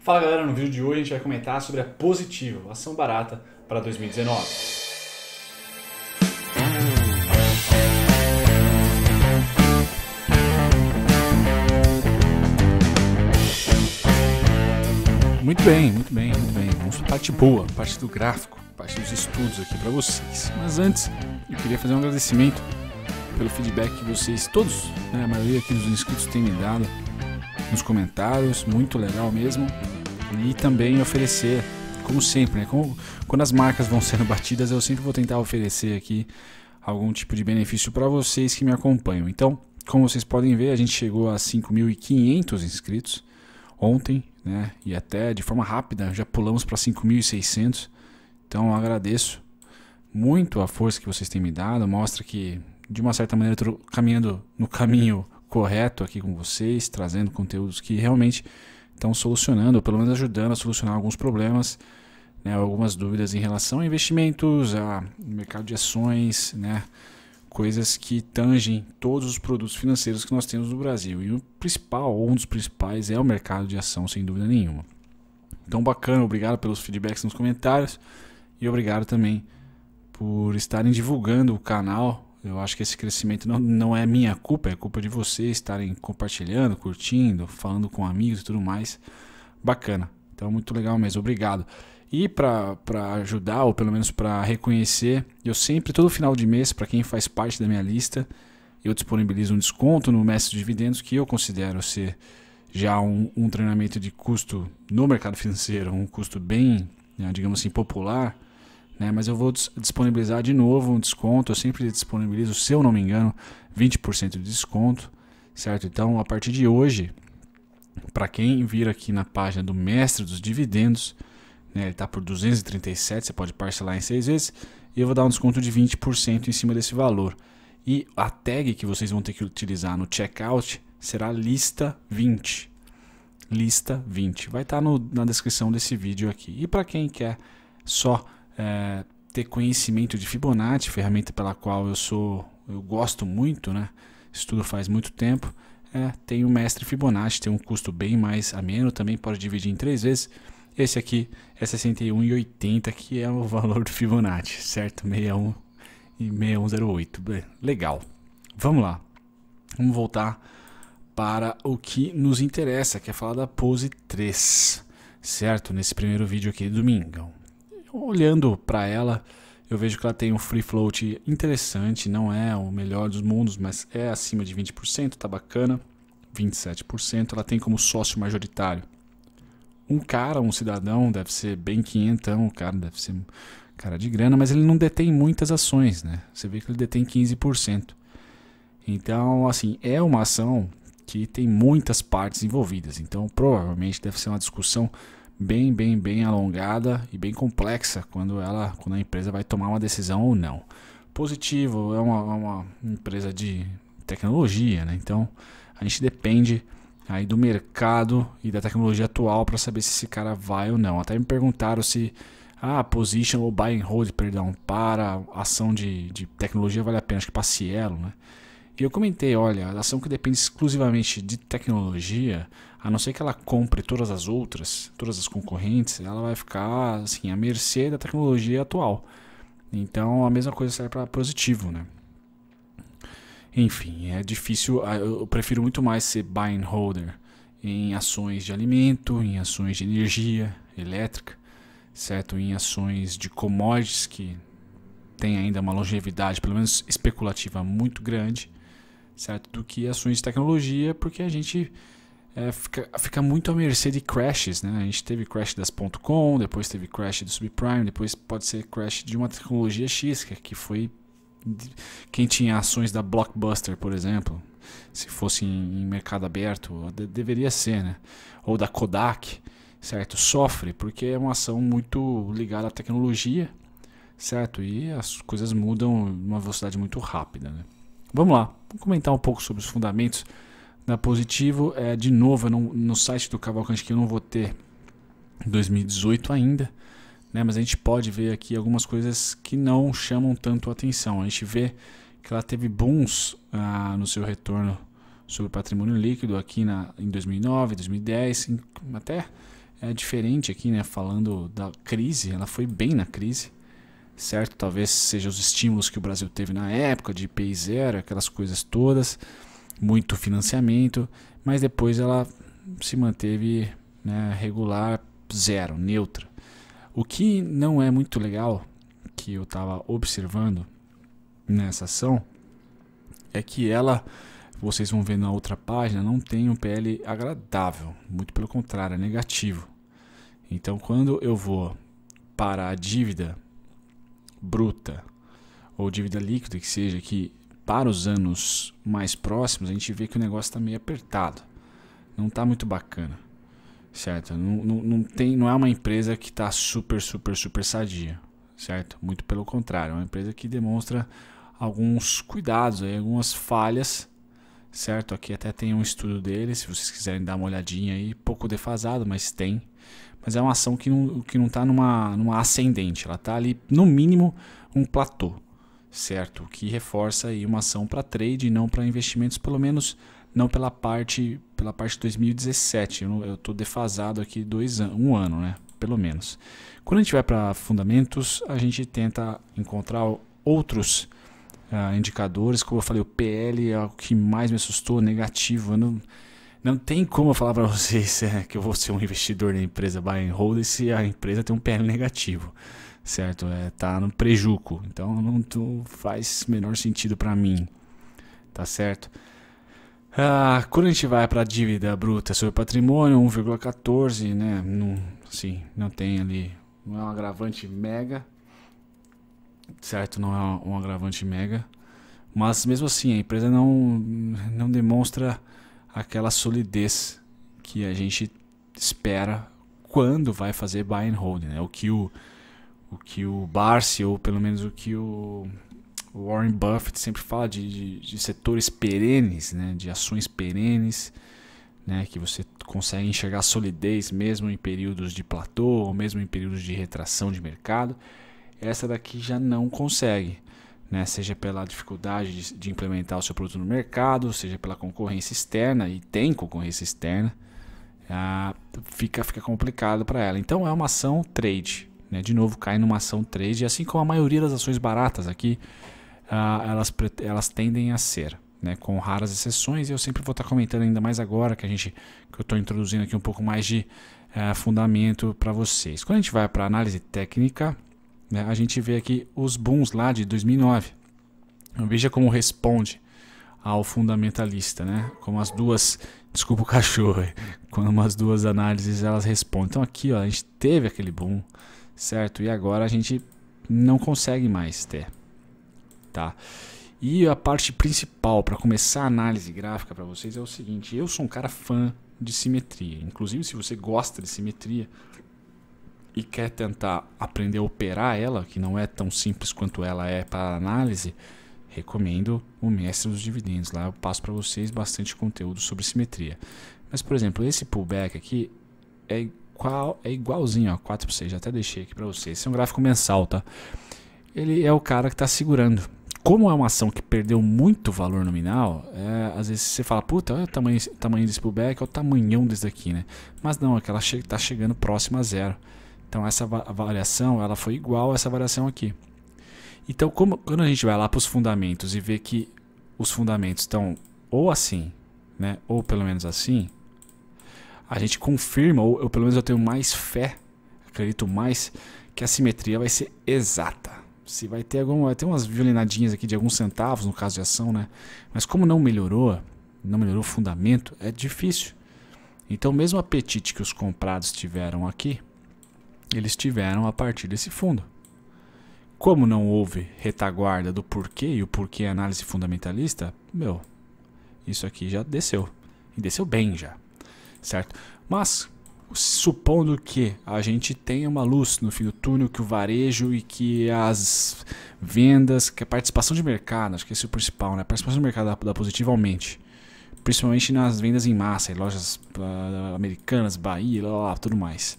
Fala galera, no vídeo de hoje a gente vai comentar sobre a Positivo, ação barata para 2019. Muito bem. Vamos para a parte boa, parte do gráfico, parte dos estudos aqui para vocês. Mas antes, eu queria fazer um agradecimento pelo feedback que vocês, todos, né, a maioria aqui dos inscritos tem me dado nos comentários, muito legal mesmo. E também oferecer, como sempre, né, quando as marcas vão sendo batidas, eu sempre vou tentar oferecer aqui algum tipo de benefício para vocês que me acompanham. Então, como vocês podem ver, a gente chegou a 5.500 inscritos ontem, né, e até de forma rápida já pulamos para 5.600. Então eu agradeço muito a força que vocês têm me dado, mostra que de uma certa maneira eu estou caminhando no caminho correto aqui com vocês, trazendo conteúdos que realmente estão solucionando, ou pelo menos ajudando a solucionar alguns problemas, né, algumas dúvidas em relação a investimentos, a mercado de ações, né, coisas que tangem todos os produtos financeiros que nós temos no Brasil. E o principal, ou um dos principais, é o mercado de ação, sem dúvida nenhuma. Então bacana, obrigado pelos feedbacks nos comentários e obrigado também por estarem divulgando o canal. Eu acho que esse crescimento não é minha culpa, é culpa de vocês estarem compartilhando, curtindo, falando com amigos e tudo mais. Bacana, então muito legal mesmo, obrigado. E para ajudar, ou pelo menos para reconhecer, eu sempre, todo final de mês, para quem faz parte da minha lista, eu disponibilizo um desconto no Mestre de Dividendos, que eu considero ser já um treinamento de custo no mercado financeiro, um custo bem, digamos assim, popular. Mas eu vou disponibilizar de novo um desconto. Eu sempre disponibilizo, se eu não me engano, 20% de desconto, certo? Então, a partir de hoje, para quem vir aqui na página do Mestre dos Dividendos, né, ele está por 237, você pode parcelar em 6 vezes, e eu vou dar um desconto de 20% em cima desse valor. E a tag que vocês vão ter que utilizar no checkout será lista 20. Lista 20. Vai estar na descrição desse vídeo aqui. E para quem quer só ter conhecimento de Fibonacci, ferramenta pela qual eu gosto muito, né? Estudo faz muito tempo. Tem o Mestre Fibonacci, tem um custo bem mais ameno, também pode dividir em 3 vezes. Esse aqui é R$ 61,80, que é o valor do Fibonacci, certo? 61 e 6108. Legal. Vamos lá. Vamos voltar para o que nos interessa, que é falar da Pose 3, certo? Nesse primeiro vídeo aqui de domingão. Olhando para ela, eu vejo que ela tem um free float interessante, não é o melhor dos mundos, mas é acima de 20%, tá bacana, 27%. Ela tem como sócio majoritário um cidadão, deve ser bem quinhentão, o cara deve ser um cara de grana, mas ele não detém muitas ações, né? Você vê que ele detém 15%. Então, assim, é uma ação que tem muitas partes envolvidas, então provavelmente deve ser uma discussão bem alongada e bem complexa quando a empresa vai tomar uma decisão ou não. Positivo é uma empresa de tecnologia, né? Então a gente depende aí do mercado e da tecnologia atual para saber se esse cara vai ou não. Até me perguntaram se position ou buy and hold, perdão, para ação de tecnologia vale a pena, acho que para Cielo, né? E eu comentei, olha, a ação que depende exclusivamente de tecnologia, a não ser que ela compre todas as outras, todas as concorrentes, ela vai ficar assim, à mercê da tecnologia atual. Então a mesma coisa serve para Positivo, né? Enfim, é difícil, eu prefiro muito mais ser buy and holder em ações de alimento, em ações de energia elétrica, certo? Em ações de commodities que tem ainda uma longevidade, pelo menos especulativa, muito grande, certo? Do que ações de tecnologia, porque a gente fica muito à mercê de crashes, né? A gente teve crash das .com, depois teve crash do subprime, depois pode ser crash de uma tecnologia X, que foi quem tinha ações da Blockbuster, por exemplo, se fosse em mercado aberto, deveria ser, né? Ou da Kodak, certo? Sofre, porque é uma ação muito ligada à tecnologia, certo? E as coisas mudam numa velocidade muito rápida, né? Vamos lá, vamos comentar um pouco sobre os fundamentos da Positivo. De novo, no site do Cavalcante, que eu não vou ter 2018 ainda, né? Mas a gente pode ver aqui algumas coisas que não chamam tanto a atenção. A gente vê que ela teve booms no seu retorno sobre patrimônio líquido aqui em 2009, 2010, até é diferente aqui, né? Falando da crise, ela foi bem na crise, certo? Talvez seja os estímulos que o Brasil teve na época de IPI zero, aquelas coisas todas, muito financiamento, mas depois ela se manteve, né, regular, zero, neutra. O que não é muito legal, que eu estava observando nessa ação, é que ela, vocês vão ver na outra página, não tem um PL agradável, muito pelo contrário, é negativo. Então quando eu vou para a dívida bruta ou dívida líquida, que seja, que para os anos mais próximos, a gente vê que o negócio está meio apertado, não está muito bacana, certo? Não é uma empresa que está super sadia, certo? Muito pelo contrário, é uma empresa que demonstra alguns cuidados, aí, algumas falhas, certo? Aqui até tem um estudo dele, se vocês quiserem dar uma olhadinha aí, pouco defasado, mas tem. Mas é uma ação que não está numa ascendente, ela está ali no mínimo um platô, certo? O que reforça aí uma ação para trade e não para investimentos, pelo menos não pela parte de 2017. Eu estou defasado aqui um ano, né? Pelo menos. Quando a gente vai para fundamentos, a gente tenta encontrar outros indicadores. Como eu falei, o PL é o que mais me assustou, negativo. Não tem como eu falar para vocês que eu vou ser um investidor na empresa buy and hold se a empresa tem um PL negativo, certo? Tá no prejuízo, então não faz menor sentido para mim, tá certo? Quando a gente vai para a dívida bruta sobre patrimônio, 1,14, né? Não tem ali, não é um agravante mega, certo? Não é um agravante mega, mas mesmo assim a empresa não demonstra aquela solidez que a gente espera quando vai fazer buy and hold, né? O que o Barsi, ou pelo menos o que o Warren Buffett sempre fala de setores perenes, né? De ações perenes, né? Que você consegue enxergar solidez mesmo em períodos de platô ou mesmo em períodos de retração de mercado. Essa daqui já não consegue, né? Seja pela dificuldade de implementar o seu produto no mercado, seja pela concorrência externa, e tem concorrência externa, fica complicado para ela. Então é uma ação trade, né? De novo cai numa ação trade, e assim como a maioria das ações baratas aqui, elas tendem a ser, né? Com raras exceções, e eu sempre vou estar comentando, ainda mais agora que eu estou introduzindo aqui um pouco mais de fundamento para vocês. Quando a gente vai para análise técnica, né, a gente vê aqui os booms lá de 2009. Veja como responde ao fundamentalista, né? Como as duas, desculpa o cachorro, como as duas análises elas respondem. Então aqui, ó, a gente teve aquele boom, certo? E agora a gente não consegue mais ter, tá? E a parte principal para começar a análise gráfica para vocês é o seguinte: eu sou um cara fã de simetria. Inclusive, se você gosta de simetria e quer tentar aprender a operar ela, que não é tão simples quanto ela é para análise, recomendo o Mestre dos Dividendos. Lá eu passo para vocês bastante conteúdo sobre simetria. Mas, por exemplo, esse pullback aqui é igualzinho, ó, 4%, já até deixei aqui para vocês. Esse é um gráfico mensal, tá? Ele é o cara que está segurando. Como é uma ação que perdeu muito valor nominal, às vezes você fala, puta, olha o tamanho desse pullback, olha o tamanhão desse daqui, né? Mas não, é que ela está chegando próxima a zero. Então essa variação ela foi igual a essa variação aqui. Então quando a gente vai lá para os fundamentos e vê que os fundamentos estão ou assim, né, ou pelo menos assim, a gente confirma, ou pelo menos eu tenho mais fé, acredito mais, que a simetria vai ser exata. Se vai ter umas violinadinhas aqui de alguns centavos no caso de ação, né? Mas como não melhorou o fundamento, é difícil. Então mesmo o apetite que os comprados tiveram aqui, eles tiveram a partir desse fundo. Como não houve retaguarda do porquê, e o porquê é análise fundamentalista, isso aqui já desceu. E desceu bem já, certo? Mas, supondo que a gente tenha uma luz no fim do túnel, que o varejo e que as vendas, que a participação de mercado, acho que esse é o principal, né? A participação de mercado da Positivo aumente. Principalmente nas vendas em massa, em lojas americanas, Bahia, tudo mais.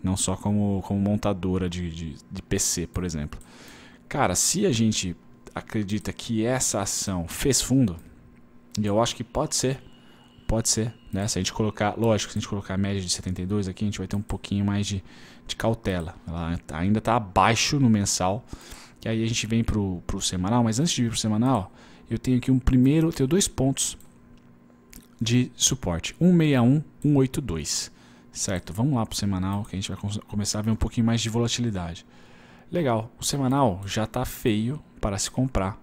Não só como montadora de PC, por exemplo. Cara, se a gente acredita que essa ação fez fundo, e eu acho que pode ser pode ser, né? Se a gente colocar, lógico, se a gente colocar a média de 72 aqui, a gente vai ter um pouquinho mais de cautela. Ela ainda está abaixo no mensal. E aí a gente vem pro semanal, mas antes de vir pro semanal, eu tenho aqui tenho 2 pontos de suporte, 161, 182, certo? Vamos lá pro semanal, que a gente vai começar a ver um pouquinho mais de volatilidade. Legal, o semanal já está feio para se comprar,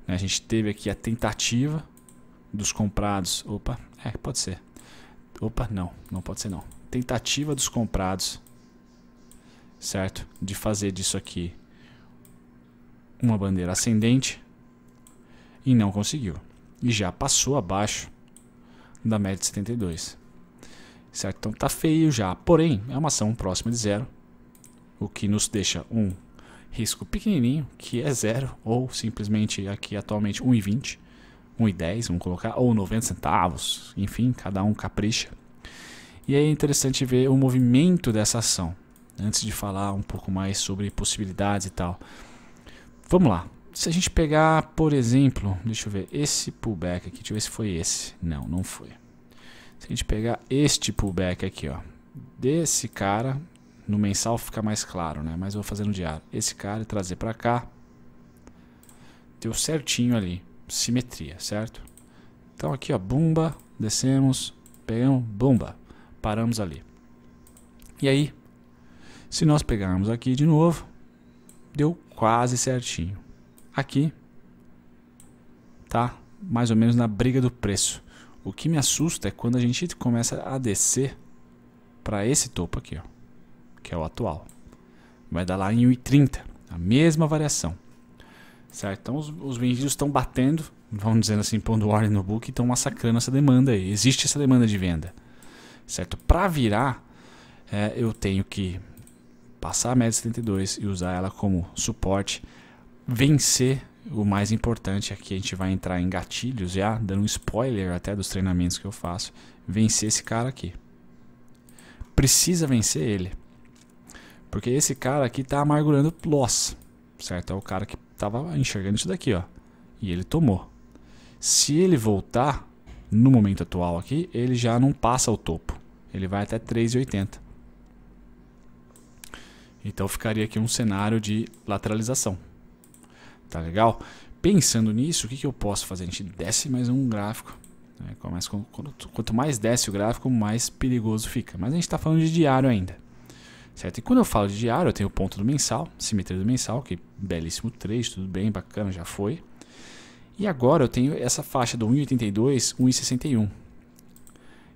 né? A gente teve aqui a tentativa dos comprados, pode ser, não pode ser não, tentativa dos comprados, certo? De fazer disso aqui uma bandeira ascendente e não conseguiu. E já passou abaixo da média de 72. Certo? Então tá feio já. Porém, é uma ação próxima de zero. O que nos deixa um risco pequenininho, que é zero. Ou simplesmente aqui atualmente 1,20, 1,10, vamos colocar. Ou 90 centavos. Enfim, cada um capricha. E aí é interessante ver o movimento dessa ação. Antes de falar um pouco mais sobre possibilidades e tal. Vamos lá. Se a gente pegar, por exemplo, deixa eu ver, esse pullback aqui, deixa eu ver se foi esse. Não, não foi. Se a gente pegar este pullback aqui, ó, desse cara, no mensal fica mais claro, né? Mas eu vou fazer no diário. Esse cara e trazer para cá, deu certinho ali, simetria, certo? Então aqui, ó, bumba, descemos, pegamos, bumba, paramos ali. E aí, se nós pegarmos aqui de novo, deu quase certinho. Aqui tá mais ou menos na briga do preço. O que me assusta é quando a gente começa a descer para esse topo aqui, ó, que é o atual. Vai dar lá em 1,30, a mesma variação. Certo? Então os vendidos estão batendo, vamos dizendo assim, pondo ordem no book, e estão massacrando essa demanda aí. Existe essa demanda de venda. Certo? Para virar, eu tenho que passar a média de 72 e usar ela como suporte, vencer o mais importante. Aqui a gente vai entrar em gatilhos, já dando um spoiler até dos treinamentos que eu faço. Vencer esse cara aqui. Precisa vencer ele, porque esse cara aqui está amargurando loss, certo? É o cara que estava enxergando isso daqui, ó, e ele tomou. Se ele voltar no momento atual aqui, ele já não passa o topo, ele vai até 3,80. Então ficaria aqui um cenário de lateralização. Tá legal? Pensando nisso, o que eu posso fazer? A gente desce mais um gráfico. Né? Quanto mais desce o gráfico, mais perigoso fica. Mas a gente está falando de diário ainda. Certo? E quando eu falo de diário, eu tenho o ponto do mensal, simetria do mensal, que belíssimo trade, tudo bem, bacana, já foi. E agora eu tenho essa faixa do 1,82, 1,61.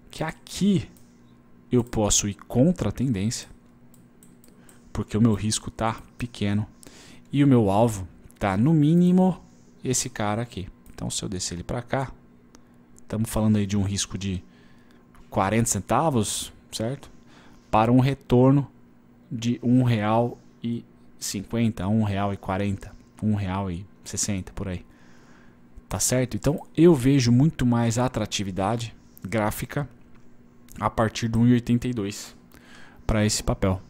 Que aqui eu posso ir contra a tendência, porque o meu risco está pequeno e o meu alvo está no mínimo esse cara aqui. Então se eu descer ele para cá, estamos falando aí de um risco de 40 centavos, certo? Para um retorno de R$1,50, R$1,40, R$1,60 por aí. Tá certo? Então eu vejo muito mais atratividade gráfica a partir do 1,82 para esse papel.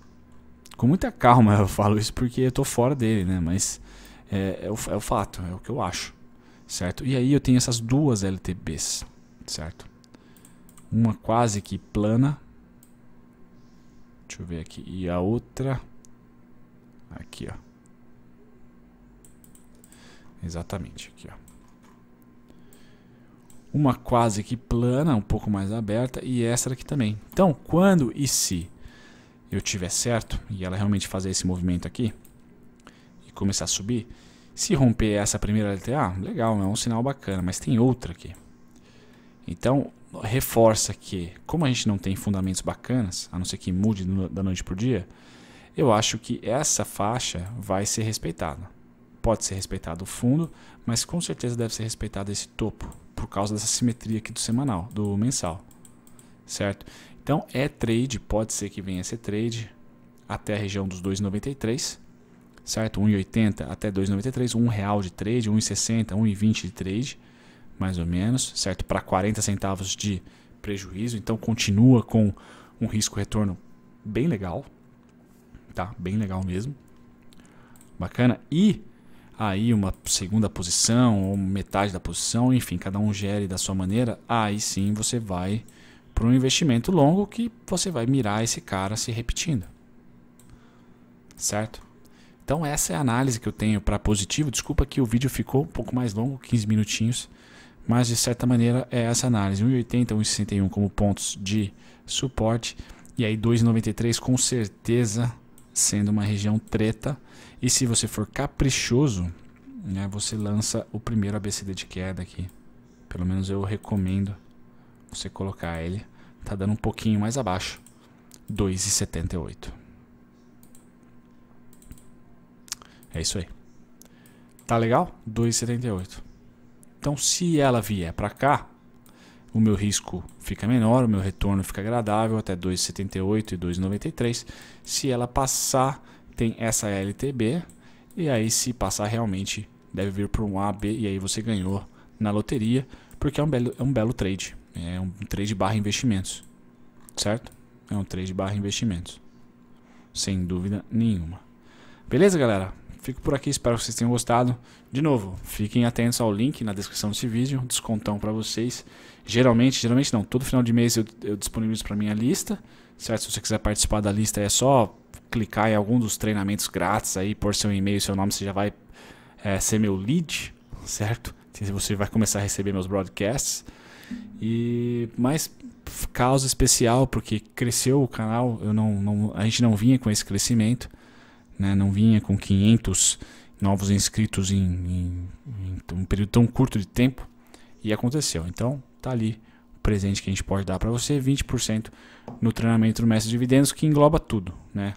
Com muita calma eu falo isso porque eu tô fora dele, né? Mas é o fato, é o que eu acho, certo? E aí eu tenho essas duas LTBs, certo? Uma quase que plana, deixa eu ver aqui, e a outra aqui, ó, exatamente aqui, ó, uma quase que plana, um pouco mais aberta, e essa aqui também. Então, quando e se eu tiver certo e ela realmente fazer esse movimento aqui e começar a subir, se romper essa primeira LTA, legal, é um sinal bacana, mas tem outra aqui. Então reforça que, como a gente não tem fundamentos bacanas, a não ser que mude da noite para o dia, eu acho que essa faixa vai ser respeitada. Pode ser respeitado o fundo, mas com certeza deve ser respeitado esse topo, por causa dessa simetria aqui do semanal, do mensal, certo? Então é trade, pode ser que venha a ser trade até a região dos 2,93, certo? 1,80 até 2,93, R$1 de trade, 1,60, 1,20 de trade, mais ou menos, certo? Para 40 centavos de prejuízo, então continua com um risco-retorno bem legal, tá? Bem legal mesmo, bacana. E aí uma segunda posição ou metade da posição, enfim, cada um gere da sua maneira, aí sim você vai para um investimento longo que você vai mirar esse cara se repetindo. Certo? Então essa é a análise que eu tenho para positivo. Desculpa que o vídeo ficou um pouco mais longo, 15 minutinhos, mas de certa maneira é essa análise. 1,80, 1,61 como pontos de suporte, e aí 2,93 com certeza sendo uma região treta. E se você for caprichoso, né, você lança o primeiro ABCD de queda aqui. Pelo menos eu recomendo você colocar ele. Tá dando um pouquinho mais abaixo, 2,78. É isso aí. Tá legal? 2,78. Então se ela vier para cá, o meu risco fica menor, o meu retorno fica agradável até 2,78 e 2,93. Se ela passar, tem essa LTB, e aí se passar realmente deve vir para um AB, e aí você ganhou na loteria, porque é um belo trade. É um trade barra investimentos, certo? É um trade barra investimentos, sem dúvida nenhuma. Beleza, galera? Fico por aqui, espero que vocês tenham gostado. De novo, fiquem atentos ao link na descrição desse vídeo, descontão para vocês. Geralmente não, todo final de mês eu disponibilizo para minha lista, certo? Se você quiser participar da lista é só clicar em algum dos treinamentos grátis aí, pôr seu e-mail, seu nome, você já vai ser meu lead, certo? Você vai começar a receber meus broadcasts. E mais causa especial, porque cresceu o canal, a gente não vinha com esse crescimento, né? Não vinha com 500 novos inscritos em um período tão curto de tempo, e aconteceu. Então tá ali o presente que a gente pode dar para você, 20% no treinamento do Mestre Dividendos, que engloba tudo, né?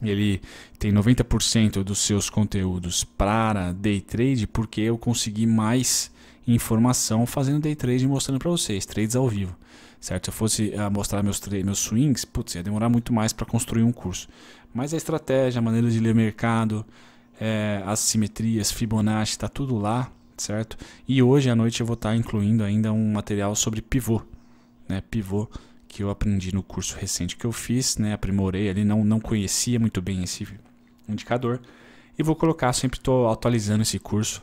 Ele tem 90% dos seus conteúdos para day trade, porque eu consegui mais informação fazendo day trade e mostrando para vocês, trades ao vivo, certo? Se eu fosse mostrar meus swings, putz, ia demorar muito mais para construir um curso. Mas a estratégia, a maneira de ler mercado, as simetrias, Fibonacci, está tudo lá, certo? E hoje à noite eu vou estar incluindo ainda um material sobre pivô, né? Pivô que eu aprendi no curso recente que eu fiz, né? Aprimorei ali, não conhecia muito bem esse indicador, e vou colocar, sempre estou atualizando esse curso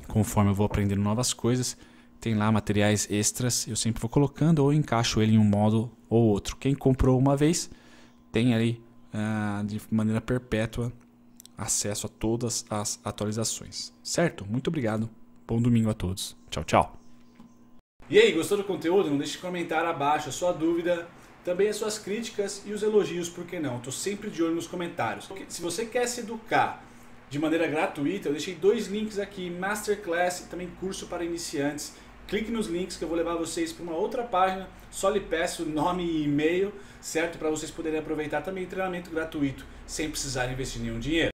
conforme eu vou aprendendo novas coisas. Tem lá materiais extras, eu sempre vou colocando ou encaixo ele em um módulo ou outro. Quem comprou uma vez tem ali de maneira perpétua acesso a todas as atualizações, certo? Muito obrigado, bom domingo a todos, tchau, tchau. E aí, gostou do conteúdo? Não deixe de comentar abaixo a sua dúvida, também as suas críticas e os elogios, por que não? Estou sempre de olho nos comentários. Se você quer se educar de maneira gratuita, eu deixei 2 links aqui, Masterclass e também curso para iniciantes. Clique nos links que eu vou levar vocês para uma outra página, só lhe peço nome e e-mail, certo? Para vocês poderem aproveitar também treinamento gratuito, sem precisar investir nenhum dinheiro.